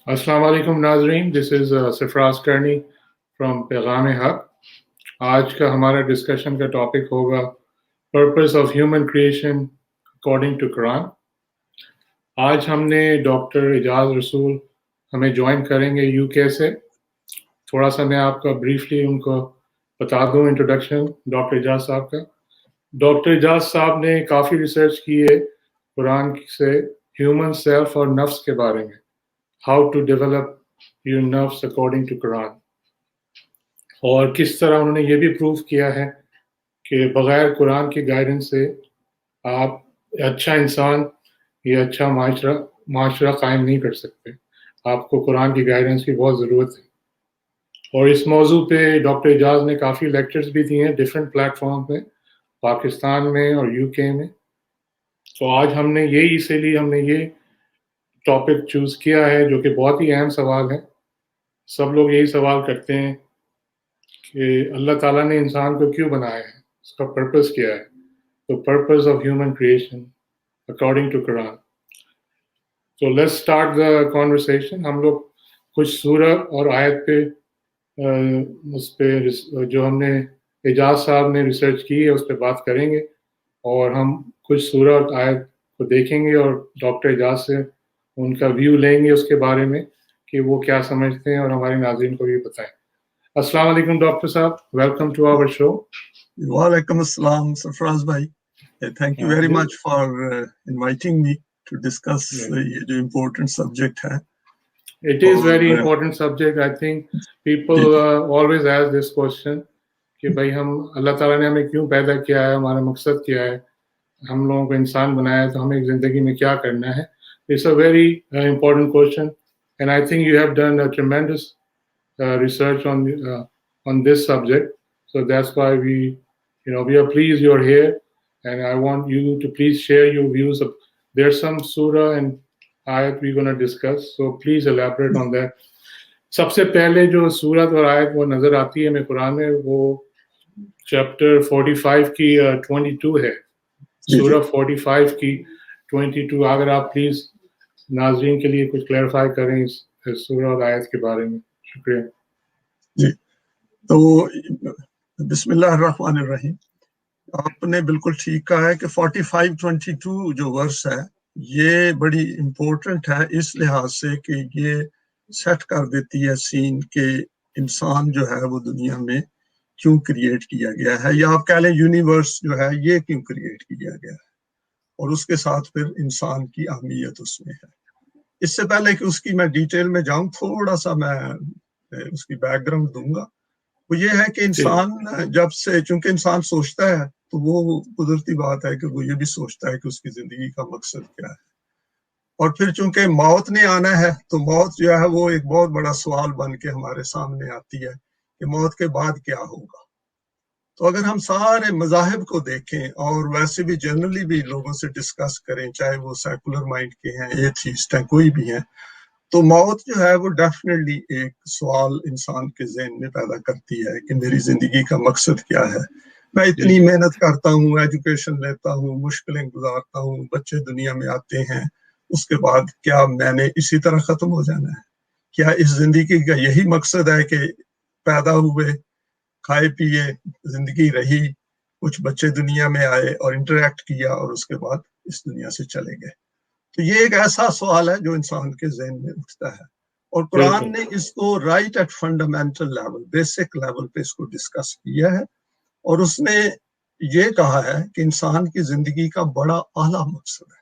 السلام علیکم ناظرین، دس از سفراز کرنی فرام پیغام-e-Haqq۔ آج کا ہمارا ڈسکشن کا ٹاپک ہوگا purpose of human creation according to Quran. آج ہم نے ڈاکٹر اعجاز رسول ہمیں جوائن کریں گے یو کے سے۔ تھوڑا سا میں آپ کا بریفلی ان کو بتا دوں انٹروڈکشن ڈاکٹر اعجاز صاحب کا۔ ڈاکٹر اعجاز صاحب نے کافی ریسرچ کی ہے قرآن سے ہیومن سیلف اور نفس کے بارے میں، ہاؤ ٹو ڈیولپ یور نفس اکارڈنگ ٹو قرآن، اور کس طرح انہوں نے یہ بھی پروف کیا ہے کہ بغیر قرآن کی گائیڈنس سے آپ اچھا انسان یا اچھا معاشرہ قائم نہیں کر سکتے۔ آپ کو قرآن کی گائیڈنس کی بہت ضرورت ہے۔ اور اس موضوع پہ ڈاکٹر اعجاز نے کافی لیکچرز بھی دیے ہیں ڈفرینٹ پلیٹ فارم پہ، پاکستان میں اور یو کے میں۔ تو آج ہم نے یہ ٹاپک چوز کیا ہے جو کہ بہت ہی اہم سوال ہے۔ سب لوگ یہی سوال کرتے ہیں کہ اللہ تعالیٰ نے انسان کو کیوں بنایا ہے، اس کا پرپز کیا ہے۔ تو purpose of human creation according to Quran. تو لیٹس اسٹارٹ دا کانورسیشن۔ ہم لوگ کچھ سورہ اور آیت پہ اس پہ جو ہم نے اعجاز صاحب نے ریسرچ کی ہے اس پہ بات کریں گے، اور ہم کچھ سورہ اور آیت کو دیکھیں گے اور ڈاکٹر اعجاز سے ان کا ویو لیں گے اس کے بارے میں کہ وہ کیا سمجھتے ہیں، اور ہمارے ناظرین کو بھی بتائیں۔ السلام علیکم ڈاکٹر صاحب، ویلکم ٹو آور شو۔ وعلیکم السلام سرفراز بھائی، thank you very much for inviting me to discuss یہ جو امپورٹنٹ سبجیکٹ ہے۔ It is very important subject. I think people always ask this question کہ بھائی اللہ تعالیٰ نے ہمیں کیوں پیدا کیا ہے، ہمارا مقصد کیا ہے، ہم لوگوں کو انسان بنایا ہے تو ہمیں زندگی میں کیا کرنا ہے۔ It's a very important question, and I think you have done a tremendous research on this subject. So that's why we are pleased you're here, and I want you to please share your views. There's some surah and ayat we're going to discuss, so please elaborate on that. سب سے پہلے جو سورت اور آیت وہ نظر آتی ہے ہمیں قرآن میں، وہ چیپٹر 45 کی 22 ہے، سورہ 45 کی 22۔ اگر آپ پلیز ناظرین کے لیے کچھ کلیریفائی کریں اس سورہ اور آیت کے بارے میں، شکریہ جی۔ تو بسم اللہ الرحمن الرحیم، آپ نے بالکل ٹھیک کہا ہے کہ 45-22 جو ورس ہے یہ بڑی امپورٹنٹ ہے اس لحاظ سے کہ یہ سیٹ کر دیتی ہے سین کہ انسان جو ہے وہ دنیا میں کیوں کریٹ کیا گیا ہے، یا آپ کہہ لیں یونیورس جو ہے یہ کیوں کریٹ کیا گیا ہے، اور اس کے ساتھ پھر انسان کی اہمیت اس میں ہے۔ اس سے پہلے کہ اس کی میں ڈیٹیل میں جاؤں، تھوڑا سا میں اس کی بیک گراؤنڈ دوں گا۔ وہ یہ ہے کہ انسان جب سے، چونکہ انسان سوچتا ہے تو وہ قدرتی بات ہے کہ وہ یہ بھی سوچتا ہے کہ اس کی زندگی کا مقصد کیا ہے، اور پھر چونکہ موت نے آنا ہے تو موت جو ہے وہ ایک بہت بڑا سوال بن کے ہمارے سامنے آتی ہے کہ موت کے بعد کیا ہوگا۔ تو اگر ہم سارے مذاہب کو دیکھیں اور ویسے بھی جنرلی بھی لوگوں سے ڈسکس کریں، چاہے وہ سیکولر مائنڈ کے ہیں، ایتھیسٹ ہیں، کوئی بھی ہیں، تو موت جو ہے وہ ڈیفینیٹلی ایک سوال انسان کے ذہن میں پیدا کرتی ہے کہ میری زندگی کا مقصد کیا ہے۔ میں اتنی محنت کرتا ہوں، ایجوکیشن لیتا ہوں، مشکلیں گزارتا ہوں، بچے دنیا میں آتے ہیں، اس کے بعد کیا میں نے اسی طرح ختم ہو جانا ہے؟ کیا اس زندگی کا یہی مقصد ہے کہ پیدا ہوئے، کھائے پیے، زندگی رہی، کچھ بچے دنیا میں آئے اور انٹریکٹ کیا اور اس کے بعد اس دنیا سے چلے گئے؟ تو یہ ایک ایسا سوال ہے جو انسان کے ذہن میں اٹھتا ہے، اور قرآن نے اس کو right at fundamental level, basic level پہ اس کو ڈسکس کیا ہے، اور اس نے یہ کہا ہے کہ انسان کی زندگی کا بڑا اعلیٰ مقصد ہے۔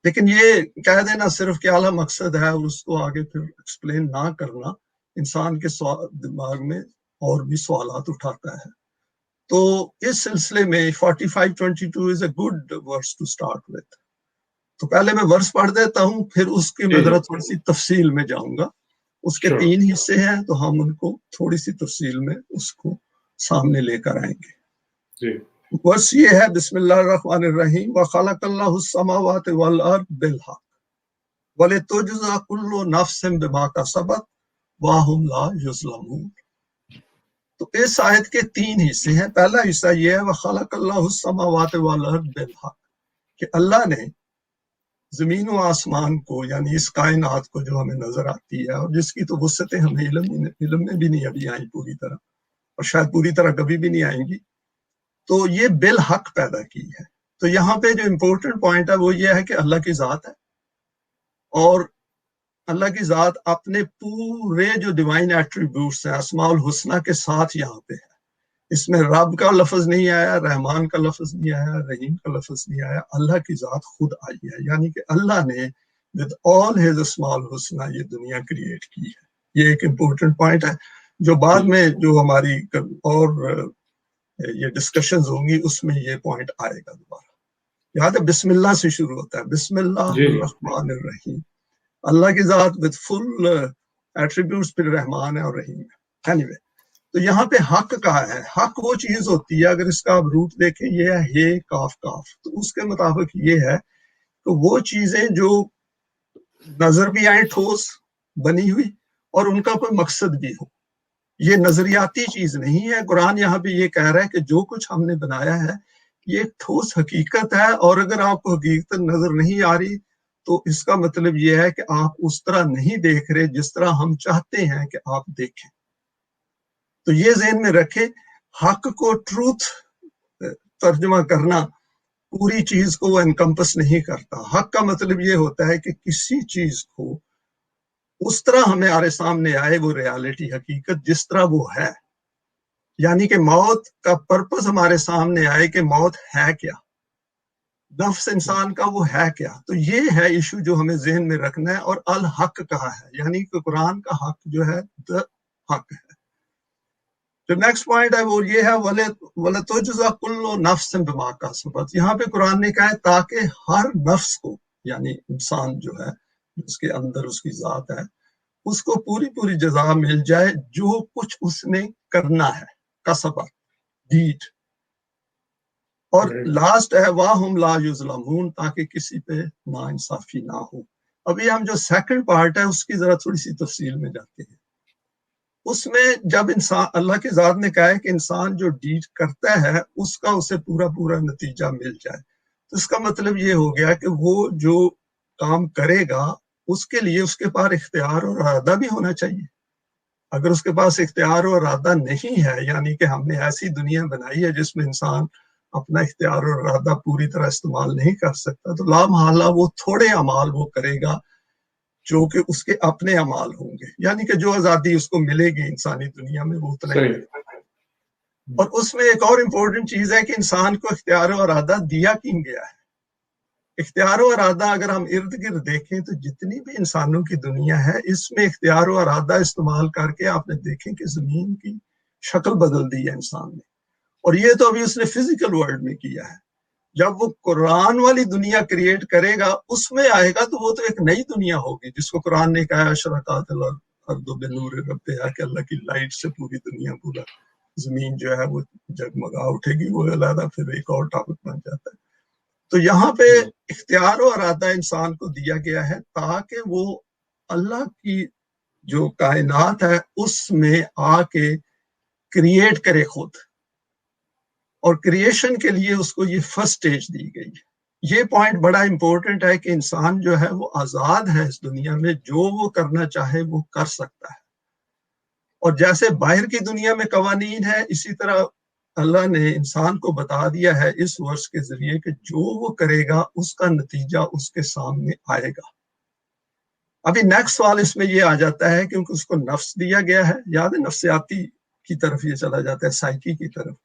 لیکن یہ کہہ دینا صرف کہ اعلیٰ مقصد ہے اور اس کو آگے پھر ایکسپلین نہ کرنا انسان کے دماغ میں اور بھی سوالات اٹھاتا ہے۔ تو اس سلسلے میں 45-22 is a good verse to start with۔ تو پہلے میں ورس پڑھ دیتا ہوں، پھر اس کی میں ذرا تھوڑی سی تفصیل میں جاؤں گا۔ اس کے 3 حصے ہیں تو ہم ان کو تھوڑی سی تفصیل میں اس کو سامنے لے کر آئیں گے۔ ورس یہ ہے، بسم اللہ الرحمن الرحیم، وَخَلَقَ اللَّهُ السَّمَاوَاتِ وَالْأَرْضَ بِالْحَقِّ وَلِتُجْزَىٰ كُلُّ نَفْسٍ بِمَا كَسَبَتْ وَهُمْ لَا يُظْلَمُونَ۔ تو اس آیت کے 3 حصے ہیں۔ پہلا حصہ یہ ہے، وَخَلَقَ اللَّهُ السَّمَاوَاتِ وَالْأَرْضَ بِالْحَقِّ، کہ اللہ نے زمین و آسمان کو یعنی اس کائنات کو جو ہمیں نظر آتی ہے اور جس کی تو وسعتیں ہمیں علم میں بھی نہیں ابھی آئیں پوری طرح اور شاید پوری طرح کبھی بھی نہیں آئیں گی، تو یہ بالحق پیدا کی ہے. تو یہاں پہ جو امپورٹنٹ پوائنٹ ہے وہ یہ ہے کہ اللہ کی ذات ہے، اور اللہ کی ذات اپنے پورے جو ڈیوائن ایٹریبیوٹس ہیں اسماء الحسنہ کے ساتھ یہاں پہ ہے. اس میں رب کا لفظ نہیں آیا، رحمان کا لفظ نہیں آیا، رحیم کا لفظ نہیں آیا، اللہ کی ذات خود آئی ہے. یعنی کہ اللہ نے with all his اسماء الحسنہ یہ دنیا کریٹ کی ہے. یہ ایک امپورٹنٹ پوائنٹ ہے جو بعد میں جو ہماری اور یہ ڈسکشنز ہوں گی اس میں یہ پوائنٹ آئے گا دوبارہ. یاد ہے بسم اللہ سے شروع ہوتا ہے، بسم اللہ جی الرحمن الرحیم. اللہ کی ذات with full ایٹریبیوٹس پھر رحمان ہے اور رحیم ہے. anyway تو یہاں پہ حق کہا ہے. حق وہ چیز ہوتی ہے، اگر اس کا آپ روٹ دیکھیں یہ ہے ہے کاف کاف، تو اس کے مطابق یہ ہے کہ وہ چیزیں جو نظر بھی آئیں ٹھوس بنی ہوئی اور ان کا کوئی مقصد بھی ہو. یہ نظریاتی چیز نہیں ہے. قرآن یہاں پہ یہ کہہ رہا ہے کہ جو کچھ ہم نے بنایا ہے یہ ٹھوس حقیقت ہے، اور اگر آپ کو حقیقت نظر نہیں آ رہی تو اس کا مطلب یہ ہے کہ آپ اس طرح نہیں دیکھ رہے جس طرح ہم چاہتے ہیں کہ آپ دیکھیں. تو یہ ذہن میں رکھے، حق کو ٹروتھ ترجمہ کرنا پوری چیز کو وہ انکمپس نہیں کرتا. حق کا مطلب یہ ہوتا ہے کہ کسی چیز کو اس طرح ہمارے سامنے آئے وہ ریالٹی حقیقت جس طرح وہ ہے. یعنی کہ موت کا پرپس ہمارے سامنے آئے کہ موت ہے کیا، نفس انسان کا وہ ہے کیا. تو یہ ہے ایشو جو ہمیں ذہن میں رکھنا ہے. اور الحق کہا ہے، یعنی کہ قرآن کا حق جو ہے حق ہے. جو نیکسٹ پوائنٹ ہے وہ یہ ہے وَلَتُجْزَى كُلُّ نَفْسٍ بِمَا كَسَبَتْ. یہاں پہ قرآن نے کہا ہے تاکہ ہر نفس کو، یعنی انسان جو ہے اس کے اندر اس کی ذات ہے، اس کو پوری پوری جزا مل جائے جو کچھ اس نے کرنا ہے، کسبت ڈیٹ. اور لاسٹ ہے وَهُمْ لَا يُظْلَمُونَ، تاکہ کسی پہ ناانصافی نہ ہو. ابھی ہم جو سیکنڈ پارٹ ہے اس کی ذرا تھوڑی سی تفصیل میں جاتے ہیں. اس میں جب انسان اللہ کی ذات نے کہا ہے کہ انسان جو ڈیڈ کرتا ہے اس کا اسے پورا پورا نتیجہ مل جائے، تو اس کا مطلب یہ ہو گیا کہ وہ جو کام کرے گا اس کے لیے اس کے پاس اختیار اور ارادہ بھی ہونا چاہیے. اگر اس کے پاس اختیار اور ارادہ نہیں ہے، یعنی کہ ہم نے ایسی دنیا بنائی ہے جس میں انسان اپنا اختیار اور ارادہ پوری طرح استعمال نہیں کر سکتا، تو لا محالہ وہ تھوڑے اعمال وہ کرے گا جو کہ اس کے اپنے اعمال ہوں گے. یعنی کہ جو آزادی اس کو ملے گی انسانی دنیا میں وہ اتنا ہی صحیح. کرے گا. اور اس میں ایک اور امپورٹنٹ چیز ہے کہ انسان کو اختیار و ارادہ دیا کیوں گیا ہے. اختیار و ارادہ اگر ہم ارد گرد دیکھیں تو جتنی بھی انسانوں کی دنیا ہے اس میں اختیار و ارادہ استعمال کر کے آپ نے دیکھیں کہ زمین کی شکل بدل دی ہے انسان نے. اور یہ تو ابھی اس نے فزیکل ورلڈ میں کیا ہے. جب وہ قرآن والی دنیا کریٹ کرے گا اس میں آئے گا تو وہ تو ایک نئی دنیا ہوگی جس کو قرآن نے کہا اشرقات الارض بنور ربها، کہ اللہ کی لائٹ سے پوری دنیا پورا زمین جو ہے وہ جگمگا اٹھے گی. وہ علیحدہ پھر ایک اور ٹاپک بن جاتا ہے. تو یہاں پہ اختیار و ارادہ انسان کو دیا گیا ہے تاکہ وہ اللہ کی جو کائنات ہے اس میں آ کے کریٹ کرے خود. اور کریشن کے لیے اس کو یہ فرسٹ سٹیج دی گئی ہے. یہ پوائنٹ بڑا امپورٹنٹ ہے کہ انسان جو ہے وہ آزاد ہے اس دنیا میں، جو وہ کرنا چاہے وہ کر سکتا ہے. اور جیسے باہر کی دنیا میں قوانین ہے اسی طرح اللہ نے انسان کو بتا دیا ہے اس ورس کے ذریعے کہ جو وہ کرے گا اس کا نتیجہ اس کے سامنے آئے گا. ابھی نیکسٹ سوال اس میں یہ آ جاتا ہے کیونکہ اس کو نفس دیا گیا ہے. یاد ہے نفسیاتی کی طرف یہ چلا جاتا ہے، سائیکی کی طرف.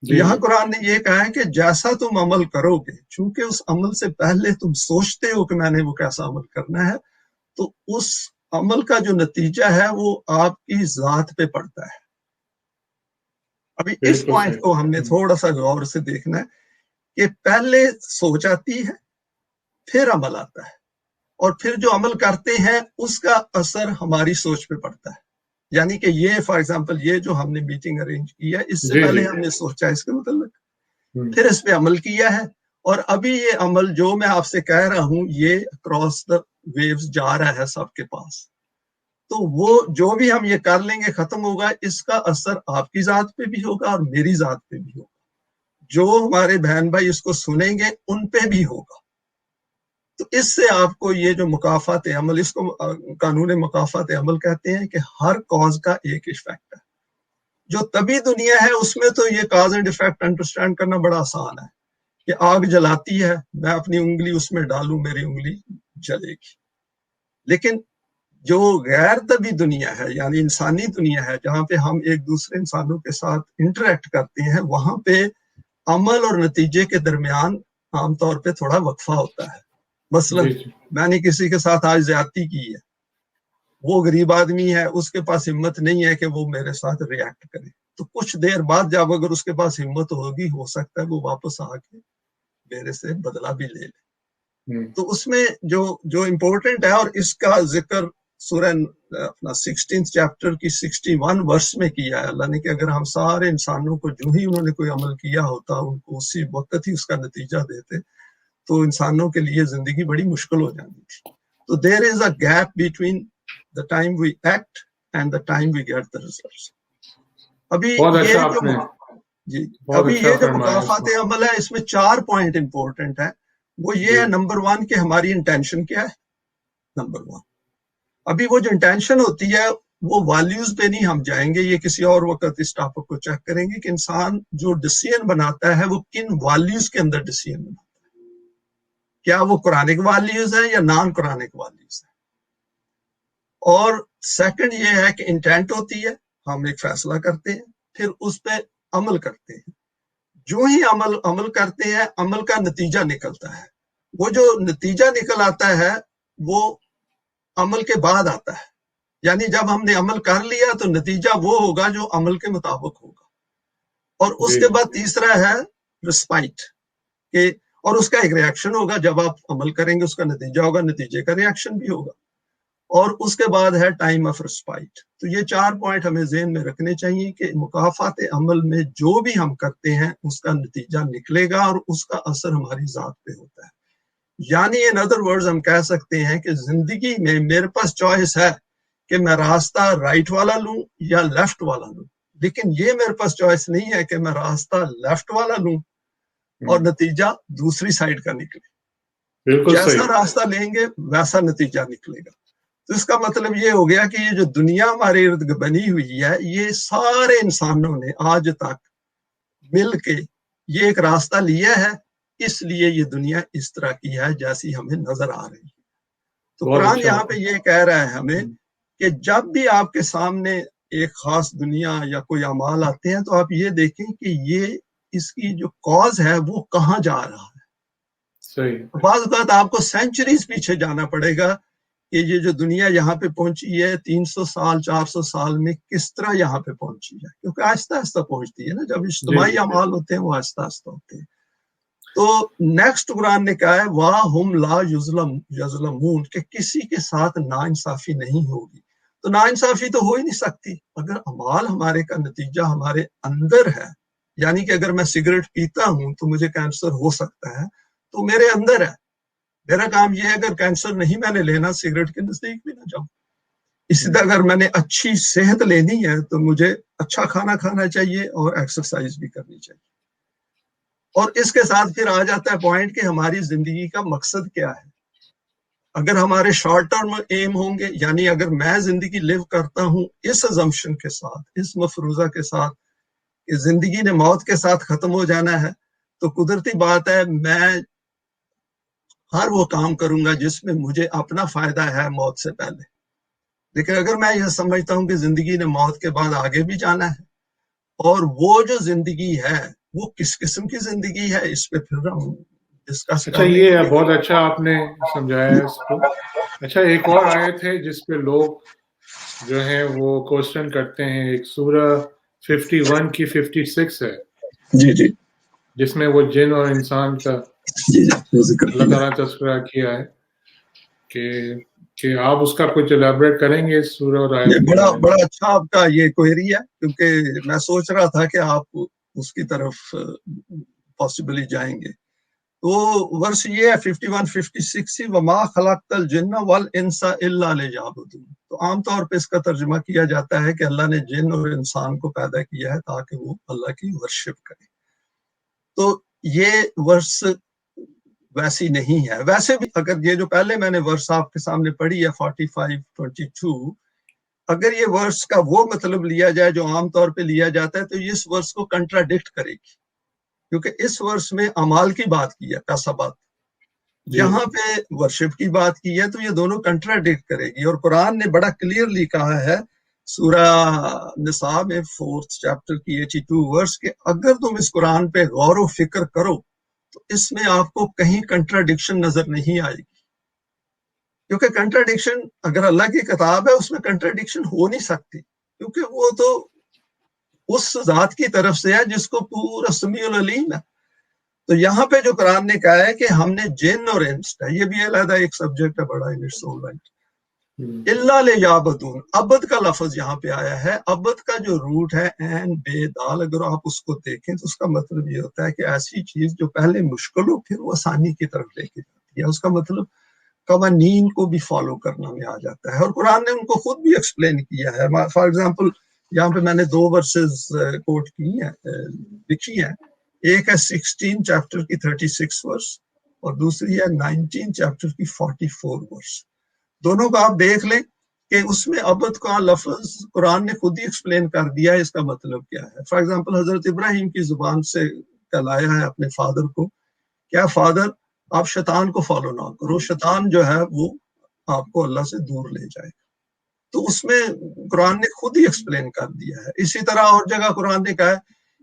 یہاں قرآن نے یہ کہا ہے کہ جیسا تم عمل کرو گے، چونکہ اس عمل سے پہلے تم سوچتے ہو کہ میں نے وہ کیسا عمل کرنا ہے، تو اس عمل کا جو نتیجہ ہے وہ آپ کی ذات پہ پڑتا ہے. ابھی اس پوائنٹ کو ہم نے تھوڑا سا غور سے دیکھنا ہے کہ پہلے سوچ آتی ہے، پھر عمل آتا ہے، اور پھر جو عمل کرتے ہیں اس کا اثر ہماری سوچ پہ پڑتا ہے. یعنی کہ یہ فار ایگزامپل یہ جو ہم نے میٹنگ ارینج کی ہے اس سے پہلے ہم نے سوچا اس کے متعلق، پھر اس پہ عمل کیا ہے، اور ابھی یہ عمل جو میں آپ سے کہہ رہا ہوں یہ اکراس دا ویوز جا رہا ہے سب کے پاس. تو وہ جو بھی ہم یہ کر لیں گے ختم ہوگا، اس کا اثر آپ کی ذات پہ بھی ہوگا اور میری ذات پہ بھی ہوگا. جو ہمارے بہن بھائی اس کو سنیں گے ان پہ بھی ہوگا. تو اس سے آپ کو یہ جو مکافات عمل، اس کو قانون مکافات عمل کہتے ہیں، کہ ہر کاز کا ایک ایفیکٹ ہے. جو طبی دنیا ہے اس میں تو یہ کاز اینڈ ایفیکٹ انڈرسٹینڈ کرنا بڑا آسان ہے، کہ آگ جلاتی ہے، میں اپنی انگلی اس میں ڈالوں، میری انگلی جلے گی. لیکن جو غیر طبی دنیا ہے، یعنی انسانی دنیا ہے، جہاں پہ ہم ایک دوسرے انسانوں کے ساتھ انٹریکٹ کرتے ہیں، وہاں پہ عمل اور نتیجے کے درمیان عام طور پہ تھوڑا وقفہ ہوتا ہے. مثلا جی جی میں نے کسی کے ساتھ آج زیادتی کی ہے، وہ غریب آدمی ہے، اس کے پاس ہمت نہیں ہے کہ وہ میرے ساتھ ریئیکٹ کرے، تو کچھ دیر بعد جب اگر اس کے پاس ہمت ہوگی، ہو سکتا ہے وہ واپس آ کے میرے سے بدلہ بھی لے لے. تو اس میں جو امپورٹنٹ ہے، اور اس کا ذکر سورہ اپنا 16 چیپٹر کی 61 ورس میں کیا ہے اللہ نے، کہ اگر ہم سارے انسانوں کو جو ہی انہوں نے کوئی عمل کیا ہوتا ان کو اسی وقت ہی اس کا نتیجہ دیتے، تو انسانوں کے لیے زندگی بڑی مشکل ہو جانی تھی. تو there is a gap between the time we act and the time we get the results. ابھی بہت یہ اچھا جو آپ نے جی بہت ابھی اچھا یہ جو فرمایا اس مکافات میں. عمل ہے، اس میں 4 پوائنٹ امپورٹنٹ ہے. وہ یہ جی ہے، نمبر 1 کہ ہماری انٹینشن کیا ہے، نمبر 1. ابھی وہ جو انٹینشن ہوتی ہے وہ ویلیوز پہ نہیں ہم جائیں گے، یہ کسی اور وقت اس ٹاپک کو چیک کریں گے کہ انسان جو ڈیسیژن بناتا ہے وہ کن ویلیوز کے اندر ڈیسیژن بناتا ہے، کیا وہ قرآنک ویلیوز ہیں یا نان قرآنک ویلیوز ہیں. اور سیکنڈ یہ ہے کہ انٹینٹ ہوتی ہے، ہم ایک فیصلہ کرتے ہیں، پھر اس پہ عمل کرتے ہیں. جو ہی عمل کرتے ہیں، عمل کا نتیجہ نکلتا ہے. وہ جو نتیجہ نکل آتا ہے وہ عمل کے بعد آتا ہے، یعنی جب ہم نے عمل کر لیا تو نتیجہ وہ ہوگا جو عمل کے مطابق ہوگا. اور اس جی کے بعد تیسرا ہے رسپائٹ، کہ اور اس کا ایک ریاکشن ہوگا، جب آپ عمل کریں گے اس کا نتیجہ ہوگا، نتیجے کا ریاکشن بھی ہوگا. اور اس کے بعد ہے ٹائم آف رسپائٹ. تو یہ 4 پوائنٹ ہمیں ذہن میں رکھنے چاہیے کہ مکافات عمل میں جو بھی ہم کرتے ہیں اس کا نتیجہ نکلے گا، اور اس کا اثر ہماری ذات پہ ہوتا ہے. یعنی ان ادر ورڈز ہم کہہ سکتے ہیں کہ زندگی میں میرے پاس چوائس ہے کہ میں راستہ رائٹ والا لوں یا لیفٹ والا لوں، لیکن یہ میرے پاس چوائس نہیں ہے کہ میں راستہ لیفٹ والا لوں اور نتیجہ دوسری سائڈ کا نکلے. بالکل جیسا صحیح. راستہ لیں گے ویسا نتیجہ نکلے گا. تو اس کا مطلب یہ ہو گیا کہ یہ جو دنیا ہمارے ارد گرد بنی ہوئی ہے، یہ سارے انسانوں نے آج تک مل کے یہ ایک راستہ لیا ہے، اس لیے یہ دنیا اس طرح کی ہے جیسی ہمیں نظر آ رہی ہے. تو بہت قرآن اچھا یہاں آپ پہ نے. یہ کہہ رہا ہے ہمیں کہ جب بھی آپ کے سامنے ایک خاص دنیا یا کوئی اعمال آتے ہیں تو آپ یہ دیکھیں کہ یہ اس کی جو کاز ہے وہ کہاں جا رہا ہے. صحیح. بعض اوقات آپ کو سینچریز پیچھے جانا پڑے گا کہ یہ جو دنیا یہاں پہ پہنچی ہے 300 سال 400 سال میں کس طرح یہاں پہ پہنچی ہے، کیونکہ آہستہ آہستہ پہنچتی ہے نا. جب جی اجتماعی جی اعمال ہوتے ہیں وہ آہستہ آہستہ ہوتے ہیں. تو نیکسٹ قرآن نے کہا ہے وَهُمْ لَا يَظْلَمُونَ، کہ کسی کے ساتھ ناانصافی نہیں ہوگی. تو ناانصافی تو ہو ہی نہیں سکتی اگر اعمال ہمارے کا نتیجہ ہمارے اندر ہے. یعنی کہ اگر میں سگریٹ پیتا ہوں تو مجھے کینسر ہو سکتا ہے، تو میرے اندر ہے. میرا کام یہ ہے اگر کینسر نہیں میں نے لینا، سگریٹ کے نزدیک بھی نہ جاؤں. اسی طرح اگر میں نے اچھی صحت لینی ہے تو مجھے اچھا کھانا کھانا چاہیے اور ایکسرسائز بھی کرنی چاہیے. اور اس کے ساتھ پھر آ جاتا ہے پوائنٹ کہ ہماری زندگی کا مقصد کیا ہے. اگر ہمارے شارٹ ٹرم ایم ہوں گے، یعنی اگر میں زندگی لیو کرتا ہوں اس ازمپشن کے ساتھ، اس مفروضہ کے ساتھ کہ زندگی نے موت کے ساتھ ختم ہو جانا ہے، تو قدرتی بات ہے میں ہر وہ کام کروں گا جس میں مجھے اپنا فائدہ ہے موت سے پہلے. لیکن اگر میں یہ سمجھتا ہوں کہ زندگی نے موت کے بعد آگے بھی جانا ہے، اور وہ جو زندگی ہے وہ کس قسم کی زندگی ہے، اس پہ پھر ہم ڈسکس اچھا، کر لیں یہ گے. بہت اچھا آپ نے سمجھایا ہے اس کو. اچھا، ایک اور آیت ہے جس پہ لوگ جو ہیں وہ کوشچن کرتے ہیں. ایک سورہ 51 کی 56 ہے، جی جی جس میں وہ جن اور انسان کا جی وہ ذکر اللہ کیا. تعالیٰ تذکرہ کیا ہے. کہ آپ اس کا کچھ الیبریٹ کریں گے اس سورہ اور آیت یہ کے بڑا بارے میں؟ بڑا اچھا آپ کا یہ کوئری ہے، کیونکہ میں سوچ رہا تھا کہ آپ اس کی طرف پاسبلی جائیں گے. تو ورس یہ ہے 51-56 وما خلقت الجن والانس الا لیعبدون. تو عام طور پہ اس کا ترجمہ کیا جاتا ہے کہ اللہ نے جن اور انسان کو پیدا کیا ہے تاکہ وہ اللہ کی ورشپ کرے. تو یہ ورس ویسی نہیں ہے. ویسے بھی اگر یہ جو پہلے میں نے ورس آپ کے سامنے پڑھی ہے 45:22، اگر یہ ورس کا وہ مطلب لیا جائے جو عام طور پہ لیا جاتا ہے تو اس ورس کو کنٹراڈکٹ کرے گی، کیونکہ اس ورس میں اعمال کی بات کی ہے، کسبات، یہاں پہ ورشپ کی بات کی ہے، تو یہ دونوں کنٹراڈکٹ کرے گی. اور قرآن نے بڑا کلیئرلی کہا ہے سورہ نساء میں 4th چیپٹر کی 82 ورس کہ اگر تم اس قرآن پہ غور و فکر کرو تو اس میں آپ کو کہیں کنٹراڈکشن نظر نہیں آئے گی، کیونکہ کنٹراڈکشن اگر اللہ کی کتاب ہے اس میں کنٹراڈکشن ہو نہیں سکتی، کیونکہ وہ تو اس ذات کی طرف سے ہے جس کو پورا سمیع العلیم ہے. تو یہاں پہ جو قرآن نے کہا ہے کہ ہم نے جن اور انس کا، یہ بھی علیحدہ ایک سبجیکٹ ہے بڑا اللہ لیعبدون، عبد کا لفظ یہاں پہ آیا ہے. عبد کا جو روٹ ہے این بے دال، اگر آپ اس کو دیکھیں تو اس کا مطلب یہ ہوتا ہے کہ ایسی چیز جو پہلے مشکل ہو پھر وہ آسانی کی طرف لے کے جاتی ہے. اس کا مطلب قوانین کو بھی فالو کرنا میں آ جاتا ہے، اور قرآن نے ان کو خود بھی ایکسپلین کیا ہے. فار ایگزامپل یہاں پہ میں نے 2 ورسز کوٹ کی ہیں، لکھی ہیں. ایک ہے 16 چیپٹر کی 36 ورس اور دوسری ہے 19 چیپٹر کی 44 ورس. دونوں کو آپ دیکھ لیں کہ اس میں عبد کا لفظ قرآن نے خود ہی ایکسپلین کر دیا ہے اس کا مطلب کیا ہے. فار ایگزامپل حضرت ابراہیم کی زبان سے کہلایا ہے اپنے فادر کو، کیا فادر آپ شیطان کو فالو نہ کرو، شیطان جو ہے وہ آپ کو اللہ سے دور لے جائے. تو اس میں قرآن نے خود ہی ایکسپلین کر دیا ہے. اسی طرح اور جگہ قرآن نے کہا ہے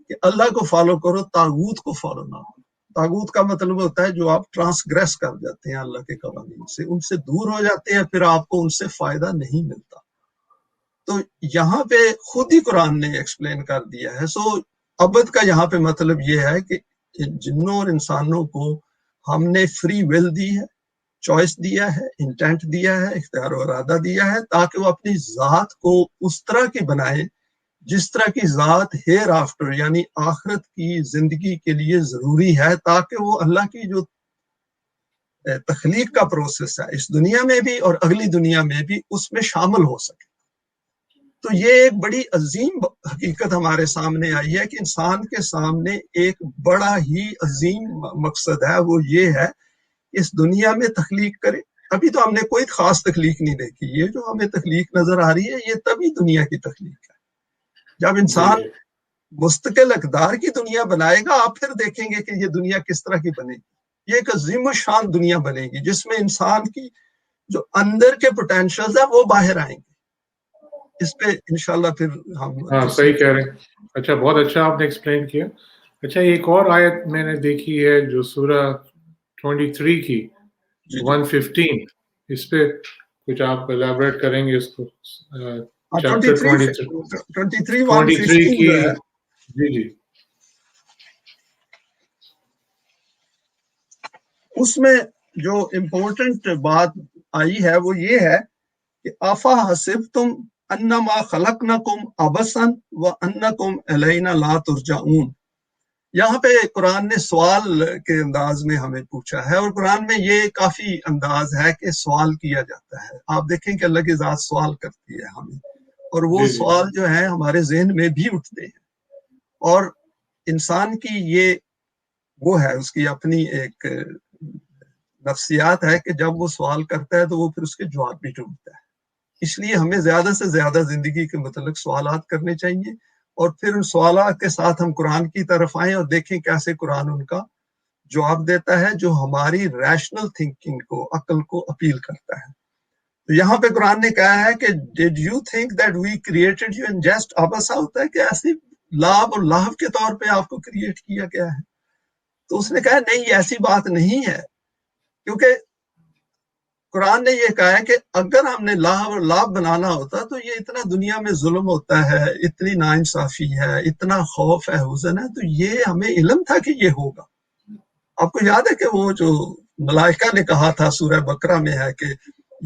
کہ اللہ کو فالو کرو، طاغوت کو فالو نہ کرو. طاغوت کا مطلب ہوتا ہے جو آپ ٹرانسگریس کر جاتے ہیں اللہ کے قوانین سے، ان سے دور ہو جاتے ہیں، پھر آپ کو ان سے فائدہ نہیں ملتا. تو یہاں پہ خود ہی قرآن نے ایکسپلین کر دیا ہے. سو عبد کا یہاں پہ مطلب یہ ہے کہ جنوں اور انسانوں کو ہم نے فری ول دی ہے، چوائس دیا ہے، انٹینٹ دیا ہے، اختیار و ارادہ دیا ہے، تاکہ وہ اپنی ذات کو اس طرح کی بنائیں جس طرح کی ذات ہیئر آفٹر یعنی آخرت کی زندگی کے لیے ضروری ہے، تاکہ وہ اللہ کی جو تخلیق کا پروسیس ہے اس دنیا میں بھی اور اگلی دنیا میں بھی اس میں شامل ہو سکے. تو یہ ایک بڑی عظیم حقیقت ہمارے سامنے آئی ہے کہ انسان کے سامنے ایک بڑا ہی عظیم مقصد ہے، وہ یہ ہے اس دنیا میں تخلیق کرے. ابھی تو ہم نے کوئی خاص تخلیق نہیں دیکھی، یہ جو ہمیں تخلیق نظر آ رہی ہے یہ تبھی دنیا کی تخلیق ہے جب انسان مستقل اقدار کی دنیا بنائے گا. آپ پھر دیکھیں گے کہ یہ دنیا کس طرح کی بنے گی. یہ ایک عظیم الشان دنیا بنے گی جس میں انسان کی جو اندر کے پوٹینشیلز ہیں وہ باہر آئیں گے. اس پہ انشاءاللہ پھر ہم صحیح کہہ رہے ہیں. اچھا، بہت اچھا آپ نے ایکسپلین کیا. اچھا، ایک اور آیت میں نے دیکھی ہے جو سورہ 23 کی 115، اس پہ کچھ آپ الیبریٹ کریں گے اس کو؟ چیپٹر 23 کی، جی اس میں جو امپورٹنٹ بات آئی ہے وہ یہ ہے کہ آفا حسبتم انما خلقناکم عبثا وانکم الینا لا ترجعون. یہاں پہ قرآن نے سوال کے انداز میں ہمیں پوچھا ہے، اور قرآن میں یہ کافی انداز ہے کہ سوال کیا جاتا ہے. آپ دیکھیں کہ اللہ کی ذات سوال کرتی ہے ہمیں، اور وہ سوال جو ہے ہمارے ذہن میں بھی اٹھتے ہیں. اور انسان کی یہ وہ ہے، اس کی اپنی ایک نفسیات ہے کہ جب وہ سوال کرتا ہے تو وہ پھر اس کے جواب بھی ڈھونڈتا ہے. اس لیے ہمیں زیادہ سے زیادہ زندگی کے متعلق سوالات کرنے چاہیے، اور پھر ان سوالات کے ساتھ ہم قرآن کی طرف آئیں اور دیکھیں کیسے قرآن ان کا جواب دیتا ہے جو ہماری ریشنل تھنکنگ کو، عقل کو اپیل کرتا ہے. تو یہاں پہ قرآن نے کہا ہے کہ did you think that we created you in just عبثا، ہوتا ہے کہ ایسی لعب اور لہو کے طور پہ آپ کو کریٹ کیا گیا ہے. تو اس نے کہا نہیں، ایسی بات نہیں ہے، کیونکہ قرآن نے یہ کہا ہے کہ اگر ہم نے لہو اور لعب بنانا ہوتا تو یہ اتنا دنیا میں ظلم ہوتا ہے، اتنی ناانصافی ہے، اتنا خوف ہے، حزن ہے، تو یہ ہمیں علم تھا کہ یہ ہوگا. آپ کو یاد ہے کہ وہ جو ملائکہ نے کہا تھا سورہ بقرہ میں ہے کہ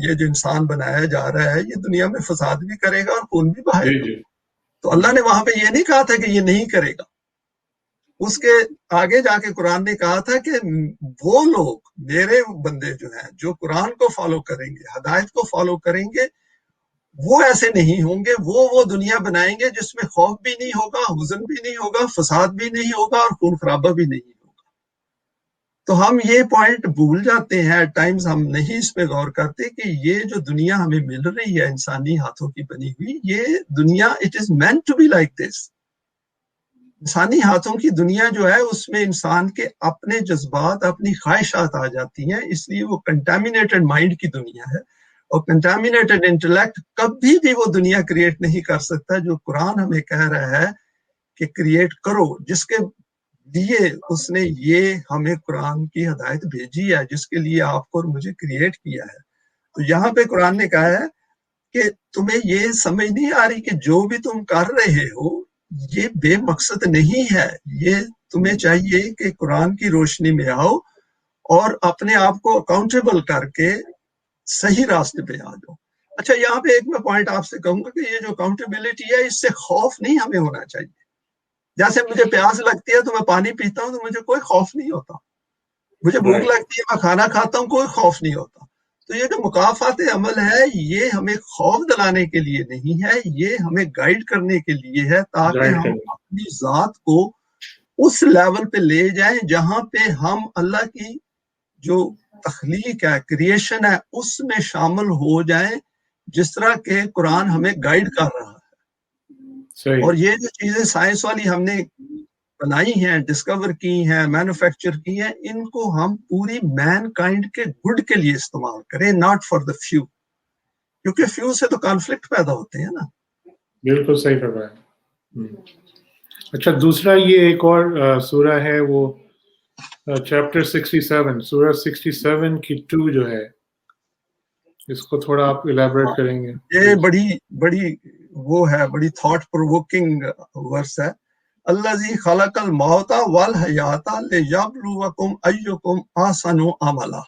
یہ جو انسان بنایا جا رہا ہے یہ دنیا میں فساد بھی کرے گا اور خون بھی بہائے گا. تو اللہ نے وہاں پہ یہ نہیں کہا تھا کہ یہ نہیں کرے گا. اس کے آگے جا کے قرآن نے کہا تھا کہ وہ لوگ میرے بندے جو ہیں جو قرآن کو فالو کریں گے، ہدایت کو فالو کریں گے، وہ ایسے نہیں ہوں گے. وہ دنیا بنائیں گے جس میں خوف بھی نہیں ہوگا، حزن بھی نہیں ہوگا، فساد بھی نہیں ہوگا اور خون خرابہ بھی نہیں ہوگا. تو ہم یہ پوائنٹ بھول جاتے ہیں ایٹ ٹائمز، ہم نہیں اس پہ غور کرتے کہ یہ جو دنیا ہمیں مل رہی ہے انسانی ہاتھوں کی بنی ہوئی، یہ دنیا it is meant to be like this. انسانی ہاتھوں کی دنیا جو ہے اس میں انسان کے اپنے جذبات، اپنی خواہشات آ جاتی ہیں، اس لیے وہ کنٹامینیٹڈ مائنڈ کی دنیا ہے. اور کنٹامینیٹڈ انٹلیکٹ کبھی بھی وہ دنیا کریٹ نہیں کر سکتا جو قرآن ہمیں کہہ رہا ہے کہ کریٹ کرو، جس کے لیے اس نے یہ ہمیں قرآن کی ہدایت بھیجی ہے، جس کے لیے آپ کو اور مجھے کریٹ کیا ہے. تو یہاں پہ قرآن نے کہا ہے کہ تمہیں یہ سمجھ نہیں آ رہی کہ جو بھی تم کر رہے ہو یہ بے مقصد نہیں ہے. یہ تمہیں چاہیے کہ قرآن کی روشنی میں آؤ اور اپنے آپ کو اکاؤنٹیبل کر کے صحیح راستے پہ آ جاؤ. اچھا، یہاں پہ ایک میں پوائنٹ آپ سے کہوں گا کہ یہ جو اکاؤنٹیبلٹی ہے اس سے خوف نہیں ہمیں ہونا چاہیے. جیسے مجھے پیاس لگتی ہے تو میں پانی پیتا ہوں تو مجھے کوئی خوف نہیں ہوتا. مجھے بھوک لگتی ہے میں کھانا کھاتا ہوں، کوئی خوف نہیں ہوتا. تو یہ جو مکافات عمل ہے یہ ہمیں خوف دلانے کے لیے نہیں ہے، یہ ہمیں گائیڈ کرنے کے لیے ہے تاکہ ہم اپنی ذات کو اس لیول پہ لے جائیں جہاں پہ ہم اللہ کی جو تخلیق ہے، کریشن ہے، اس میں شامل ہو جائیں جس طرح کہ قرآن ہمیں گائیڈ کر رہا ہے. اور یہ جو چیزیں سائنس والی ہم نے بنائی ہیں، ڈسکور کی ہیں، مینوفیکچر کی ہیں، ان کو ہم پوری مین کائنڈ کے گڈ کے لیے استعمال کریں، ناٹ فار دا فیو. کیونکہ فیو سے تو کانفلکٹ پیدا ہوتے ہیں نا. بالکل صحیح فرمایا. اچھا، دوسرا یہ ایک اور سورہ ہے، وہ چیپٹر 67، سورہ 67 کی 2 جو ہے، اس کو تھوڑا آپ الیبوریٹ کریں گے؟ یہ بڑی وہ ہے، بڑی تھاٹ پرووکنگ ورس ہے. الذی خلق الموت والحیات لیبلوکم ایکم احسن عملا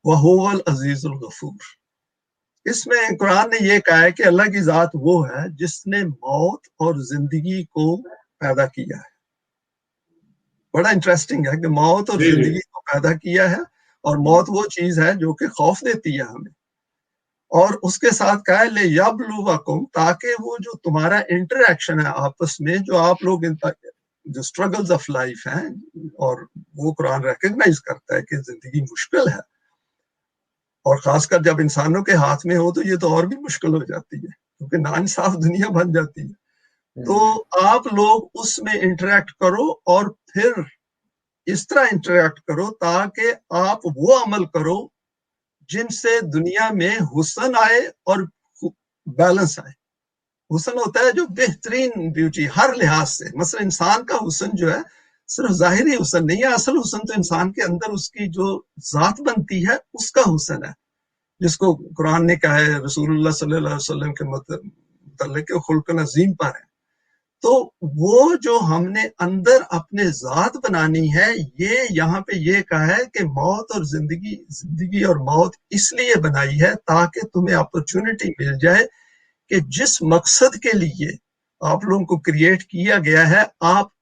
وہو العزیز الغفور. اس میں قرآن نے یہ کہا ہے کہ اللہ کی ذات وہ ہے جس نے موت اور زندگی کو پیدا کیا ہے. بڑا انٹرسٹنگ ہے کہ موت اور زندگی کو پیدا کیا ہے، اور موت وہ چیز ہے جو کہ خوف دیتی ہے ہمیں. اور اس کے ساتھ کہا ہے لیبلوکم، تاکہ وہ جو تمہارا انٹریکشن ہے آپس میں، جو آپ لوگ جو اسٹرگلز آف لائف ہیں، اور وہ قرآن ریکگنائز کرتا ہے کہ زندگی مشکل ہے، اور خاص کر جب انسانوں کے ہاتھ میں ہو تو یہ تو اور بھی مشکل ہو جاتی ہے کیونکہ ناانصاف دنیا بن جاتی ہے. تو آپ لوگ اس میں انٹریکٹ کرو، اور پھر اس طرح انٹریکٹ کرو تاکہ آپ وہ عمل کرو جن سے دنیا میں حسن آئے اور بیلنس آئے. حسن ہوتا ہے جو بہترین بیوٹی ہر لحاظ سے. مثلا انسان کا حسن جو ہے صرف ظاہری حسن نہیں ہے، اصل حسن تو انسان کے اندر اس کی جو ذات بنتی ہے اس کا حسن ہے، جس کو قرآن نے کہا ہے رسول اللہ صلی اللہ علیہ وسلم کے متعلق خلق عظیم پر ہے. تو وہ جو ہم نے اندر اپنے ذات بنانی ہے، یہ یہاں پہ یہ کہا ہے کہ موت اور زندگی اور موت اس لیے بنائی ہے تاکہ تمہیں اپرچونٹی مل جائے کہ جس مقصد کے لیے آپ لوگوں کو کریٹ کیا گیا ہے آپ